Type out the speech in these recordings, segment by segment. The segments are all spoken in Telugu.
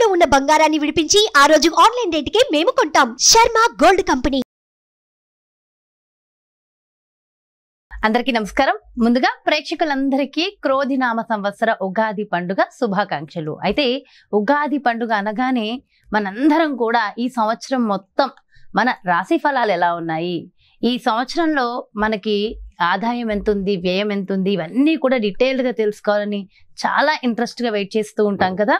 తాకట్టులో ఉన్న బంగారాన్ని విడిపించి ఆ రోజు ఆన్లైన్ రేటుకే మేము కొంటాం. Sharma gold company. అందరికీ నమస్కారం. ముందుగా ప్రేక్షకులందరికీ క్రోధినామ సంవత్సర ఉగాది పండుగ శుభాకాంక్షలు. అయితే ఉగాది పండుగ అనగానే మనందరం కూడా ఈ సంవత్సరం మొత్తం మన రాశి ఫలాలు ఎలా ఉన్నాయి, ఈ సంవత్సరంలో మనకి ఆదాయం ఎంత ఉంది, వ్యయం ఎంత ఉంది, ఇవన్నీ కూడా డీటెయిల్డ్గా తెలుసుకోవాలని చాలా ఇంట్రెస్ట్గా వెయిట్ చేస్తూ ఉంటాం కదా.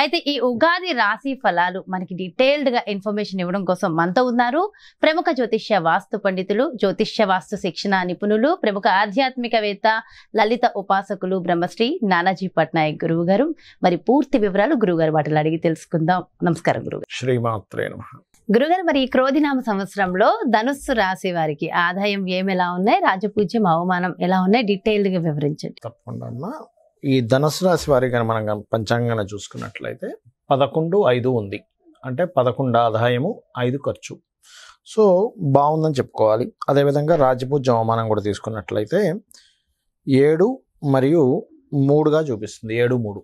అయితే ఈ ఉగాది రాశి ఫలాలు మనకి డీటెయిల్డ్గా ఇన్ఫర్మేషన్ ఇవ్వడం కోసం మనతో ఉన్నారు ప్రముఖ జ్యోతిష్య వాస్తు పండితులు, జ్యోతిష్య వాస్తు శిక్షణ నిపుణులు, ప్రముఖ ఆధ్యాత్మికవేత్త, లలిత ఉపాసకులు బ్రహ్మశ్రీ నానాజీ పట్నాయక్ గురువు గారు. మరి పూర్తి వివరాలు గురువుగారు వాటిలో అడిగి తెలుసుకుందాం. నమస్కారం గురుగారు. శ్రీమాత్రే నమః. గురుగారు, మరి ఈ క్రోధినామ సంవత్సరంలో ధనుస్సు రాశి వారికి ఆదాయం వ్యయం ఎలా ఉన్నాయి, రాజపూజ్యం అవమానం ఎలా ఉన్నాయి, డీటెయిల్డ్ గా వివరించండి. తప్పకుండా అమ్మా. ఈ ధనుసు రాశి వారికి మనం పంచాంగాన్ని చూసుకున్నట్లయితే 11-5 ఉంది. అంటే 11 ఆదాయము, 5 ఖర్చు. సో బాగుందని చెప్పుకోవాలి. అదేవిధంగా రాజపూజ్యం అవమానం కూడా తీసుకున్నట్లయితే 7 మరియు 3గా చూపిస్తుంది. 7-3.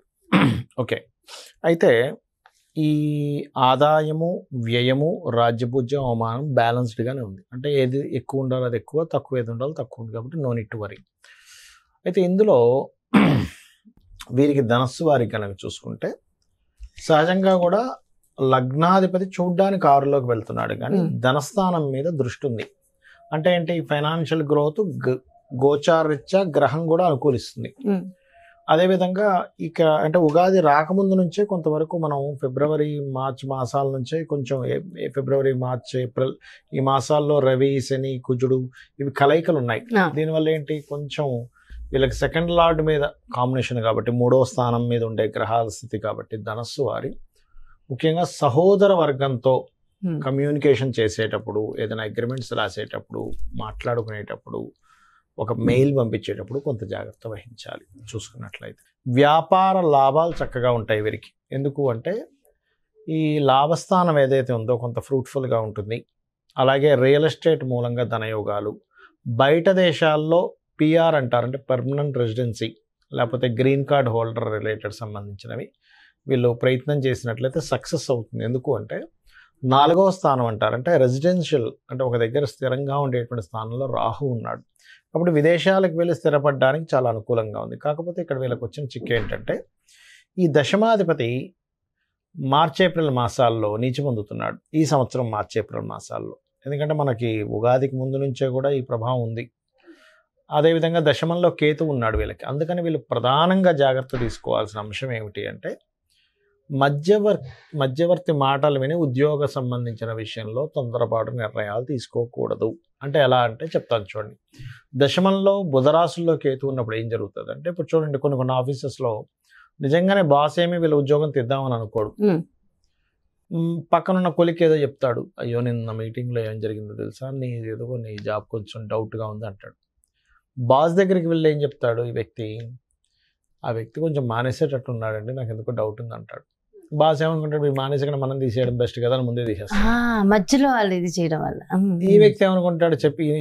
ఓకే. అయితే ఈ ఆదాయము, వ్యయము, రాజ్యపూజ్యం, అవమానం బ్యాలెన్స్డ్గానే ఉంది. అంటే ఏది ఎక్కువ ఉండాలి అది ఎక్కువ, తక్కువ ఏది ఉండాలి తక్కువ ఉంది. కాబట్టి నో నీడ్ టు వరీ. అయితే ఇందులో వీరికి ధనస్సు వారికి కనుక చూసుకుంటే సహజంగా కూడా లగ్నాధిపతి చూడ్డానికి 6లోకి వెళ్తున్నాడు, కానీ ధనస్థానం మీద దృష్టి ఉంది. అంటే ఏంటి, ఫైనాన్షియల్ గ్రోత్ గోచారరీత్యా గ్రహం కూడా అనుకూలిస్తుంది. అదేవిధంగా ఇక అంటే ఉగాది రాకముందు నుంచే కొంతవరకు మనం ఫిబ్రవరి, మార్చ్ మాసాల నుంచే కొంచెం ఫిబ్రవరి, మార్చ్, ఏప్రిల్ ఈ మాసాల్లో రవి, శని, కుజుడు ఇవి కలయికలు ఉన్నాయి. దీనివల్ల ఏంటి, కొంచెం వీళ్ళకి సెకండ్ లార్డ్ మీద కాంబినేషన్ కాబట్టి, 3వ స్థానం మీద ఉండే గ్రహాల స్థితి కాబట్టి ధనస్సు వారి ముఖ్యంగా సహోదర వర్గంతో కమ్యూనికేషన్ చేసేటప్పుడు, ఏదైనా అగ్రిమెంట్స్ రాసేటప్పుడు, మాట్లాడుకునేటప్పుడు, ఒక మెయిల్ పంపించేటప్పుడు కొంత జాగ్రత్త వహించాలి. చూసుకున్నట్లయితే వ్యాపార లాభాలు చక్కగా ఉంటాయి వీరికి. ఎందుకు అంటే ఈ లాభస్థానం ఏదైతే ఉందో కొంత ఫ్రూట్ఫుల్గా ఉంటుంది. అలాగే రియల్ ఎస్టేట్ మూలంగా ధనయోగాలు, బయట దేశాల్లో పిఆర్ అంటారు, అంటే పర్మనెంట్ రెసిడెన్సీ లేకపోతే గ్రీన్ కార్డ్ హోల్డర్ రిలేటెడ్ సంబంధించినవి వీళ్ళు ప్రయత్నం చేసినట్లయితే సక్సెస్ అవుతుంది. ఎందుకు అంటే 4వ స్థానం అంటారు, అంటే రెసిడెన్షియల్, అంటే ఒక దగ్గర స్థిరంగా ఉండేటువంటి స్థానంలో రాహు ఉన్నాడు. కాబట్టి విదేశాలకు వెళ్ళి స్థిరపడడానికి చాలా అనుకూలంగా ఉంది. కాకపోతే ఇక్కడ వీళ్ళకి వచ్చిన చిక్కు ఏంటంటే ఈ దశమాధిపతి మార్చ్, ఏప్రిల్ మాసాల్లో నీచి పొందుతున్నాడు. ఈ సంవత్సరం మార్చ్, ఏప్రిల్ మాసాల్లో. ఎందుకంటే మనకి ఉగాదికి ముందు నుంచే కూడా ఈ ప్రభావం ఉంది. అదేవిధంగా దశమంలో కేతు ఉన్నాడు వీళ్ళకి. అందుకని వీళ్ళు ప్రధానంగా జాగ్రత్త తీసుకోవాల్సిన అంశం ఏమిటి అంటే మధ్యవర్తి మాటలు విని ఉద్యోగ సంబంధించిన విషయంలో తొందరపాటు నిర్ణయాలు తీసుకోకూడదు. అంటే ఎలా అంటే చెప్తాను చూడండి. దశమంలో బుధరాశుల్లో కేతు ఉన్నప్పుడు ఏం జరుగుతుంది అంటే, ఇప్పుడు చూడండి కొన్ని ఆఫీసెస్లో నిజంగానే బాస్ ఏమి వీళ్ళ ఉద్యోగం తెద్దామని అనుకోడు. పక్కనున్న కొలిక్ ఏదో చెప్తాడు, అయ్యో నిన్న మీటింగ్లో ఏం జరిగిందో తెలుసా, నీ జాబ్ కొంచెం డౌట్గా ఉంది అంటాడు. బాస్ దగ్గరికి వెళ్ళి ఏం చెప్తాడు ఆ వ్యక్తి కొంచెం మానేసేటట్టు ఉన్నాడండి, నాకు ఎందుకో డౌట్ ఉంది అంటాడు. బాస్ ఏమనుకుంటాడు, మీరు మానేసకుండా మనం తీసేయడం బెస్ట్ కదా అని ముందే తీసేస్తాడు. మధ్యలో వాళ్ళు ఇది చేయడం వల్ల ఈ వ్యక్తి ఏమనుకుంటాడు,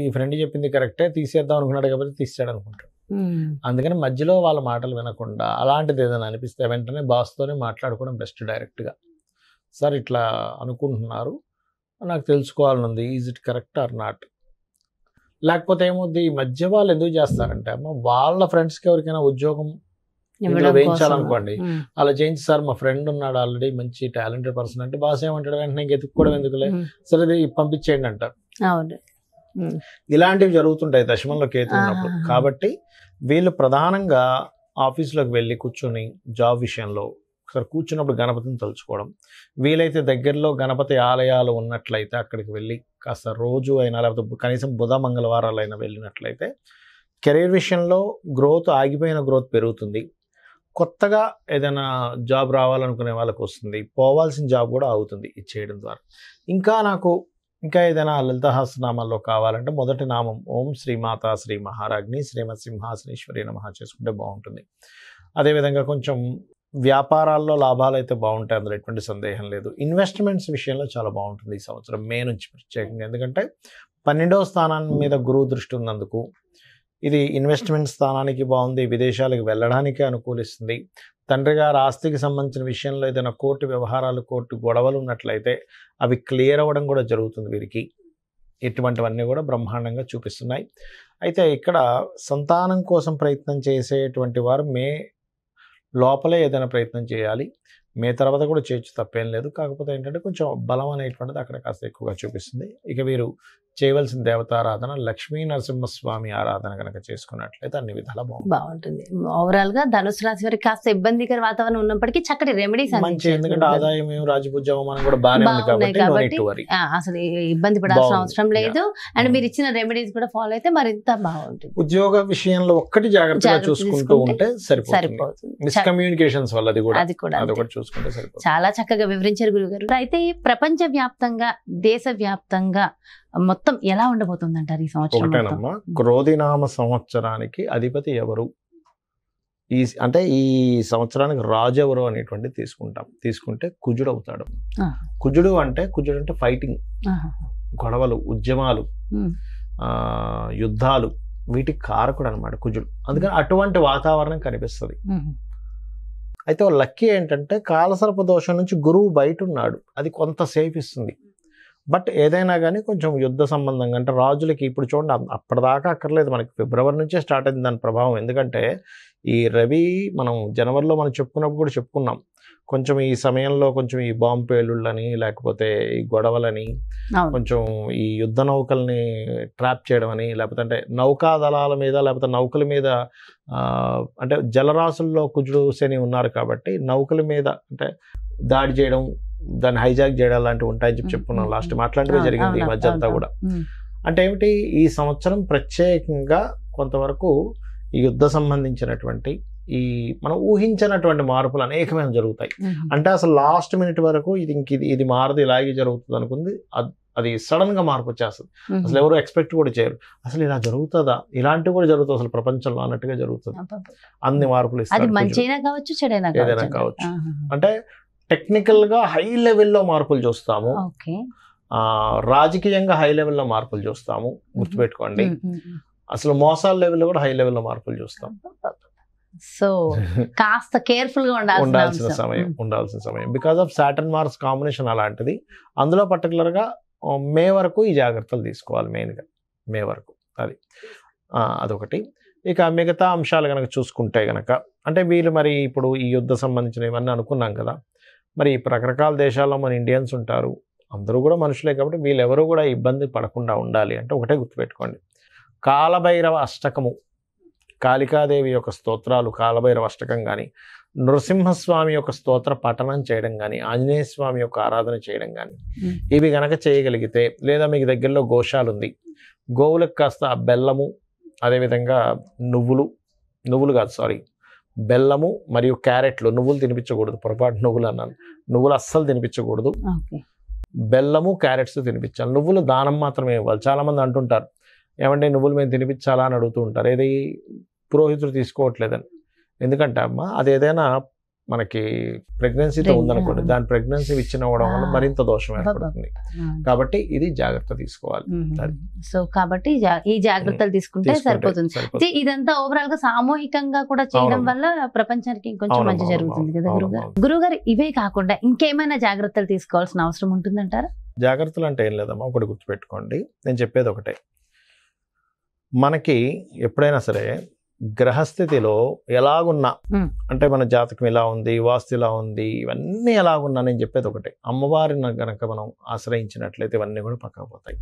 ఈ ఫ్రెండ్ చెప్పింది కరెక్టే, తీసేద్దాం అనుకున్నాడు కాబట్టి తీసాడు అనుకుంటాడు. అందుకని మధ్యలో వాళ్ళ మాటలు వినకుండా అలాంటిది ఏదైనా అనిపిస్తే వెంటనే బాస్తోనే మాట్లాడుకోవడం బెస్ట్. డైరెక్ట్గా సార్ ఇట్లా అనుకుంటున్నారు, నాకు తెలుసుకోవాలని ఉంది, is it correct or not. లేకపోతే ఏమవుద్ది, ఈ మధ్య వాళ్ళు ఎందుకు చేస్తారంటే వాళ్ళ ఫ్రెండ్స్కి ఎవరికైనా ఉద్యోగం వేయించాలనుకోండి, అలా చేయించి సార్ మా ఫ్రెండ్ ఉన్నాడు ఆల్రెడీ మంచి టాలెంటెడ్ పర్సన్ అంటే బాస్ ఏమంటాడు, వెంటనే ఎత్తుక్కోవడం ఎందుకులే, సరే పంపించేయండి అంటారు. ఇలాంటివి జరుగుతుంటాయి దశమంలో కేతు ఉన్నప్పుడు. కాబట్టి వీళ్ళు ప్రధానంగా ఆఫీసులోకి వెళ్ళి కూర్చొని జాబ్ విషయంలో ఒకసారి కూర్చున్నప్పుడు గణపతిని తలుచుకోవడం, వీలైతే దగ్గరలో గణపతి ఆలయాలు ఉన్నట్లయితే అక్కడికి వెళ్ళి కాస్త రోజు అయినా లేకపోతే కనీసం బుధ, మంగళవారాలు అయినా వెళ్ళినట్లయితే కెరీర్ విషయంలో ఆగిపోయిన గ్రోత్ పెరుగుతుంది. కొత్తగా ఏదైనా జాబ్ రావాలనుకునే వాళ్ళకి వస్తుంది, పోవాల్సిన జాబ్ కూడా అవుతుంది ఇది చేయడం ద్వారా. ఇంకా ఏదైనా లలిత సహస్రనామాల్లో కావాలంటే మొదటి నామం ఓం శ్రీమాత శ్రీ మహారాజ్ని శ్రీమత్ సింహాసనేశ్వరి నమః చేసుకుంటే బాగుంటుంది. అదేవిధంగా కొంచెం వ్యాపారాల్లో లాభాలు అయితే బాగుంటాయి, అందులో ఎటువంటి సందేహం లేదు. ఇన్వెస్ట్మెంట్స్ విషయంలో చాలా బాగుంటుంది ఈ సంవత్సరం మే నుంచి ప్రత్యేకంగా. ఎందుకంటే 12వ స్థానం మీద గురువు దృష్టి ఉన్నందుకు ఇది ఇన్వెస్ట్మెంట్ స్థానానికి బాగుంది, విదేశాలకు వెళ్ళడానికి అనుకూలిస్తుంది. తండ్రి గారి ఆస్తికి సంబంధించిన విషయంలో ఏదైనా కోర్టు వ్యవహారాలు, కోర్టు గొడవలు ఉన్నట్లయితే అవి క్లియర్ అవ్వడం కూడా జరుగుతుంది వీరికి. ఇటువంటివన్నీ కూడా బ్రహ్మాండంగా చూపిస్తున్నాయి. అయితే ఇక్కడ సంతానం కోసం ప్రయత్నం చేసేటువంటి వారు మే లోపలే ఏదైనా ప్రయత్నం చేయాలి. మే తర్వాత కూడా చేయొచ్చు, తప్పేం లేదు. కాకపోతే ఏంటంటే కొంచెం బలం అనేటువంటిది అక్కడ కాస్త ఎక్కువగా చూపిస్తుంది. ఇక వీరు చేయవలసిన దేవతారాధన లక్ష్మీ నరసింహస్వామి ఆరాధన కనుక చేసుకున్నట్లయితే అన్ని విధాలా బాగుంటుంది. ఓవరాల్ గా ధనుసు రాశి వారికి కాస్త ఇబ్బందికర వాతావరణం ఉన్నప్పటికీ చక్కటి రెమెడీస్ మంచి, ఎందుకంటే ఆదాయం రాజపూజ అవమానం కూడా బాగానే ఉంది కాబట్టి అసలు ఇబ్బంది పడాల్సిన అవసరం లేదు. అండ్ మీరు ఇచ్చిన రెమెడీస్ కూడా ఫాలో అయితే మరింత బాగుంటుంది. ఉద్యోగ విషయంలో ఒక్కటి జాగ్రత్తగా చూసుకుంటూ ఉంటే సరిపోతుంది. మిస్కమ్యూనికేషన్స్ వల్ల అది కూడా చూసుకుంటే సరిపోతుంది. చాలా చక్కగా వివరించారు గురుగారు. అయితే ప్రపంచ వ్యాప్తంగా, దేశ వ్యాప్తంగా మొత్తం ఎలా ఉండబోతుంది అంటారు ఈ సంవత్సరం? క్రోధినామ సంవత్సరానికి అధిపతి ఎవరు, అంటే ఈ సంవత్సరానికి రాజు ఎవరు అనేటువంటి తీసుకుంటే కుజుడు అవుతాడు. కుజుడు అంటే ఫైటింగ్, గొడవలు, ఉద్యమాలు, యుద్ధాలు, వీటికి కారకుడు అనమాట కుజుడు. అందుకని అటువంటి వాతావరణం కనిపిస్తుంది. అయితే లక్కీ ఏంటంటే కాలసర్ప దోషం నుంచి గురువు బయట ఉన్నాడు, అది కొంత సేఫ్ ఇస్తుంది. బట్ ఏదైనా కానీ కొంచెం యుద్ధ సంబంధంగా, అంటే రాజులకి ఇప్పుడు చూడండి అప్పటిదాకా అక్కర్లేదు, మనకి ఫిబ్రవరి నుంచే స్టార్ట్ అయింది దాని ప్రభావం. ఎందుకంటే ఈ రవి మనం జనవరిలో మనం చెప్పుకున్నప్పుడు కూడా చెప్పుకున్నాం, కొంచెం ఈ సమయంలో కొంచెం ఈ బాంబు పేలుళ్ళని, లేకపోతే ఈ గొడవలని, కొంచెం ఈ యుద్ధ నౌకల్ని ట్రాప్ చేయడం అని, లేకపోతే అంటే నౌకా దళాల మీద, లేకపోతే నౌకల మీద, అంటే జలరాశుల్లో కుజుడు శని ఉన్నారు కాబట్టి నౌకల మీద అంటే దాడి చేయడం, దాన్ని హైజాక్ చేయడం లాంటివి ఉంటాయని చెప్పుకున్నాం లాస్ట్. అట్లాంటివే జరిగింది ఈ మధ్య అంతా కూడా. అంటే ఏమిటి, ఈ సంవత్సరం ప్రత్యేకంగా కొంతవరకు ఈ యుద్ధ సంబంధించినటువంటి ఈ మనం ఊహించినటువంటి మార్పులు అనేకమైన జరుగుతాయి. అంటే అసలు లాస్ట్ మినిట్ వరకు ఇది మారదు, ఇలాగే జరుగుతుంది అనుకుంది, అది సడన్ గా మార్పు వచ్చేస్తుంది. అసలు ఎవరు ఎక్స్పెక్ట్ కూడా చేయరు, అసలు ఇలా జరుగుతుందా, ఇలాంటివి కూడా జరుగుతుంది అసలు ప్రపంచంలో అన్నట్టుగా జరుగుతుంది. అన్ని మార్పులు ఏదైనా కావచ్చు. అంటే టెక్నికల్ గా హై లెవెల్లో మార్పులు చూస్తాము, రాజకీయంగా హై లెవెల్లో మార్పులు చూస్తాము, గుర్తుపెట్టుకోండి. అసలు మోసాల లెవెల్లో కూడా హై లెవెల్లో మార్పులు చూస్తాం. సో కాస్త కేర్ఫుల్ గా ఉండాల్సిన సమయం because of Saturn Mars combination అలాంటిది. అందులో పర్టికులర్ గా మే వరకు ఈ జాగ్రత్తలు తీసుకోవాలి, మెయిన్గా మే వరకు. అదొకటి. ఇక మిగతా అంశాలు కనుక చూసుకుంటే కనుక అంటే వీళ్ళు మరి ఇప్పుడు ఈ యుద్ధ సంబంధించిన ఇవన్నీ అనుకున్నాం కదా, మరి రకరకాల దేశాల్లో మన ఇండియన్స్ ఉంటారు, అందరూ కూడా మనుషులే కాబట్టి వీళ్ళెవరూ కూడా ఇబ్బంది పడకుండా ఉండాలి అంటే ఒకటే గుర్తుపెట్టుకోండి, కాలభైరవ అష్టకము, కాళికాదేవి యొక్క స్తోత్రాలు, కాలభైరవ అష్టకం కానీ, నృసింహస్వామి యొక్క స్తోత్ర పఠనం చేయడం కానీ, ఆంజనేయ స్వామి యొక్క ఆరాధన చేయడం కానీ, ఇవి గనక చేయగలిగితే, లేదా మీకు దగ్గరలో గోశాల ఉంది, గోవులకు కాస్త బెల్లము, అదేవిధంగా నువ్వులు కాదు సారీ బెల్లము మరియు క్యారెట్లు, నువ్వులు తినిపించకూడదు, పొరపాటు నువ్వులు అన్నాను, నువ్వులు అస్సలు తినిపించకూడదు, బెల్లము క్యారెట్స్ తినిపించాలి. నువ్వులు దానం మాత్రమే ఇవ్వాలి. చాలామంది అంటుంటారు ఏమంటే నువ్వులు మేము తినిపించాలా అని అడుగుతూ ఉంటారు, ఏది పురోహితుడు తీసుకోవట్లేదని. ఎందుకంటే అమ్మ అది ఏదైనా మనకి ప్రెగ్నెన్సీతో ఉందనుకోండి, దాని ప్రెగ్నెన్సీ ఇచ్చినవ్వడం వల్ల మరింత దోషం ఏర్పడుతుంది. కాబట్టి ఇది జాగ్రత్త తీసుకోవాలి. సో కాబట్టి ఈ జాగ్రత్తలు తీసుకుంటే సరిపోతుంది. ఇదంతా ఓవరాల్ గా సామూహికంగా కూడా చేయడం వల్ల ప్రపంచానికి ఇంకొంచెం మంచి జరుగుతుంది కదా గురుగారు. గురుగారు ఇవే కాకుండా ఇంకేమైనా జాగ్రత్తలు తీసుకోవాల్సిన అవసరం ఉంటుందంటారా? జాగ్రత్తలు అంటే ఏం లేదమ్మా, ఒకటి గుర్తుపెట్టుకోండి, నేను చెప్పేది ఒకటే, మనకి ఎప్పుడైనా సరే గ్రహస్థితిలో ఎలాగున్నా, అంటే మన జాతకం ఎలా ఉంది, వాస్తు ఎలా ఉంది, ఇవన్నీ ఎలాగున్నా, నేను చెప్పేది ఒకటే, అమ్మవారిని గనక మనం ఆశ్రయించినట్లయితే ఇవన్నీ కూడా పక్కకు పోతాయి.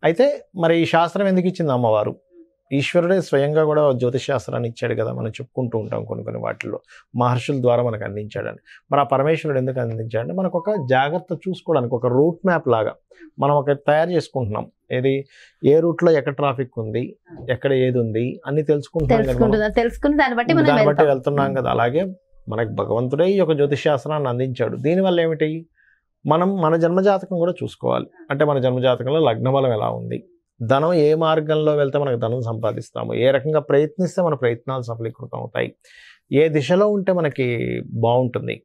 అయితే మరి ఈ శాస్త్రం ఎందుకు ఇచ్చింది అమ్మవారు? ఈశ్వరుడే స్వయంగా కూడా జ్యోతిష్ శాస్త్రాన్ని ఇచ్చాడు కదా, మనం చెప్పుకుంటూ ఉంటాం కొన్ని వాటిల్లో మహర్షుల ద్వారా మనకు అందించాడని. మరి ఆ పరమేశ్వరుడు ఎందుకు అందించాడంటే మనకు ఒక జాగ్రత్త చూసుకోవడానికి, ఒక రూట్ మ్యాప్ లాగా మనం ఒక తయారు చేసుకుంటున్నాం. ఏది ఏ రూట్లో ఎక్కడ ట్రాఫిక్ ఉంది, ఎక్కడ ఏది ఉంది అన్ని తెలుసుకుని దాన్ని బట్టి వెళ్తున్నాం కదా. అలాగే మనకు భగవంతుడే ఈ యొక్క జ్యోతిష్ శాస్త్రాన్ని అందించాడు. దీనివల్ల ఏమిటి, మనం మన జన్మజాతకం కూడా చూసుకోవాలి. అంటే మన జన్మజాతకంలో లగ్నబలం ఎలా ఉంది, ధనం ఏ మార్గంలో వెళ్తే మనకు ధనం సంపాదిస్తాము, ఏ రకంగా ప్రయత్నిస్తే మన ప్రయత్నాలు సఫలీకృతం అవుతాయి, ఏ దిశలో ఉంటే మనకి బాగుంటుంది,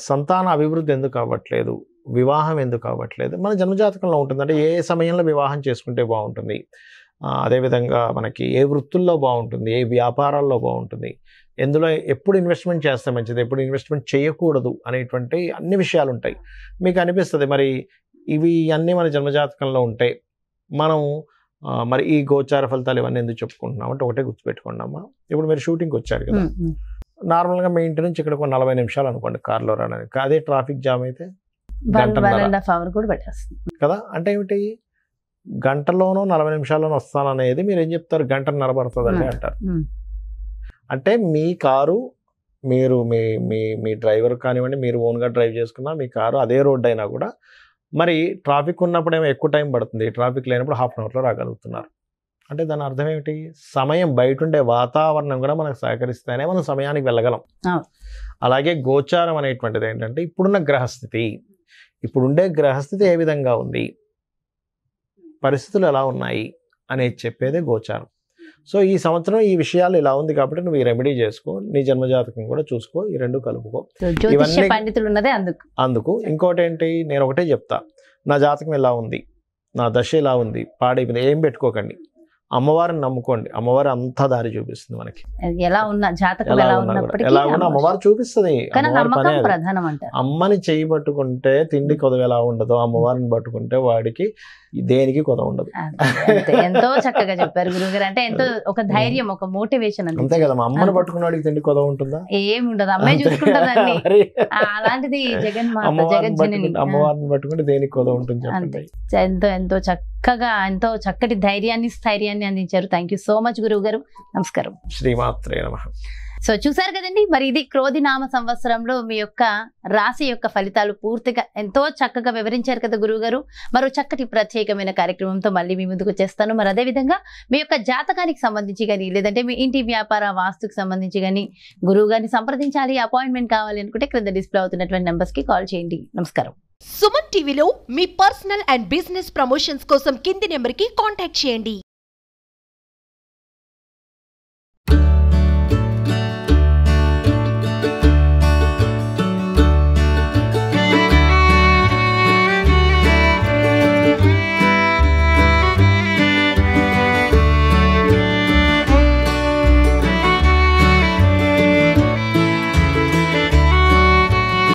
సంతాన అభివృద్ధి ఎందుకు అవ్వట్లేదు, వివాహం ఎందుకు అవ్వట్లేదు, మన జన్మజాతకంలో ఉంటుంది. అంటే ఏ సమయంలో వివాహం చేసుకుంటే బాగుంటుంది, అదేవిధంగా మనకి ఏ వృత్తుల్లో బాగుంటుంది, ఏ వ్యాపారాల్లో బాగుంటుంది, ఎందులో ఎప్పుడు ఇన్వెస్ట్మెంట్ చేస్తే మంచిది, ఎప్పుడు ఇన్వెస్ట్మెంట్ చేయకూడదు అనేటువంటి అన్ని విషయాలు ఉంటాయి. మీకు అనిపిస్తుంది మరి ఇవి అన్నీ మన జన్మజాతకంలో ఉంటాయి, మనం మరి ఈ గోచార ఫలితాలు ఇవన్నీ ఎందుకు చెప్పుకుంటున్నాం అంటే ఒకటే గుర్తుపెట్టుకున్నామా, ఇప్పుడు మీరు షూటింగ్కి వచ్చారు కదా, నార్మల్గా మీ ఇంటి నుంచి ఇక్కడ 40 నిమిషాలు అనుకోండి కార్లో రావడానికి, అదే ట్రాఫిక్ జామ్ అయితే కదా. అంటే ఏమిటి, గంటలోనో 40 నిమిషాల్లోనో వస్తాననేది మీరు ఏం చెప్తారు, గంటన్నర పడుతుందండి అంటారు. అంటే మీ కారు మీరు మీ మీ మీ డ్రైవర్ కానివ్వండి, మీరు ఓన్గా డ్రైవ్ చేసుకున్నా మీ కారు అదే రోడ్డు అయినా కూడా మరి ట్రాఫిక్ ఉన్నప్పుడు ఏమో ఎక్కువ టైం పడుతుంది, ట్రాఫిక్ లేనప్పుడు హాఫ్ అన్ అవర్లో రాగలుగుతున్నారు. అంటే దాని అర్థం ఏమిటి, సమయం బయట ఉండే వాతావరణం కూడా మనకు సహకరిస్తేనే మనం సమయానికి వెళ్ళగలం. అలాగే గోచారం అనేటువంటిది ఏంటంటే ఇప్పుడున్న గ్రహస్థితి, ఇప్పుడుండే గ్రహస్థితి ఏ విధంగా ఉంది, పరిస్థితులు ఎలా ఉన్నాయి అనేది చెప్పేదే గోచారం. సో ఈ సంవత్సరం ఈ విషయాలు ఇలా ఉంది కాబట్టి నువ్వు ఈ రెమెడీ చేసుకో, నీ జన్మజాతకం కూడా చూసుకో, ఈ రెండు కలుపుకో. అందుకు ఇంకోటి ఏంటి, నేను ఒకటే చెప్తా, నా జాతకం ఎలా ఉంది, నా దశ ఎలా ఉంది, పాడైపోయింది, ఏం పెట్టుకోకండి, అమ్మవారిని నమ్ముకోండి, అమ్మవారి అంతా దారి చూపిస్తుంది మనకి. ఎలా ఉన్నా జాతకం ఎలా ఉన్నా అమ్మవారు చూపిస్తుంది. అమ్మని చేయి పట్టుకుంటే తిండి కొదవ ఎలా ఉండదు, అమ్మవారిని పట్టుకుంటే వాడికి దేనికి కొదవ ఉండదు. ఎంతో చక్కగా చెప్పారు గురువుగారు. అంటే ఎంతో ఒక ధైర్యం, ఒక మోటివేషన్ అంతే కదా. అమ్మని పట్టుకున్న వాడికి తిండి కొదవ ఉంటుందా, ఏమి ఉండదు, అమ్మాయి చూసుకుంటుందండి. అలాంటిది అమ్మవారిని పట్టుకుంటే దేనికి కొదవ ఉంటుంది చెప్పండి. ఎంతో ఎంతో చక్కగా, ఎంతో చక్కటి ధైర్యాన్ని స్థైర్యాన్ని అందించారు. థ్యాంక్ యూ సో మచ్ గురువు గారు. నమస్కారం. శ్రీమాత్రే నమః. సో చూసారు కదండి, మరి ఇది క్రోధినామ సంవత్సరంలో మీ యొక్క రాశి యొక్క ఫలితాలు పూర్తిగా ఎంతో చక్కగా వివరించారు కదా గురువు గారు. మరో చక్కటి ప్రత్యేకమైన కార్యక్రమంతో మళ్ళీ మీ ముందుకు వచ్చేస్తాను. మరి అదేవిధంగా మీ యొక్క జాతకానికి సంబంధించి కానీ, లేదంటే మీ ఇంటి వ్యాపార వాస్తుకు సంబంధించి కానీ గురువు గారిని సంప్రదించాలి, అపాయింట్మెంట్ కావాలి అనుకుంటే క్రింద డిస్ప్లే అవుతున్నటువంటి నెంబర్స్ కి కాల్ చేయండి. నమస్కారం. సుమన్ టీవీలో మీ పర్సనల్ అండ్ బిజినెస్ ప్రమోషన్స్ కోసం కింది నెంబర్ కి కాంటాక్ట్ చేయండి.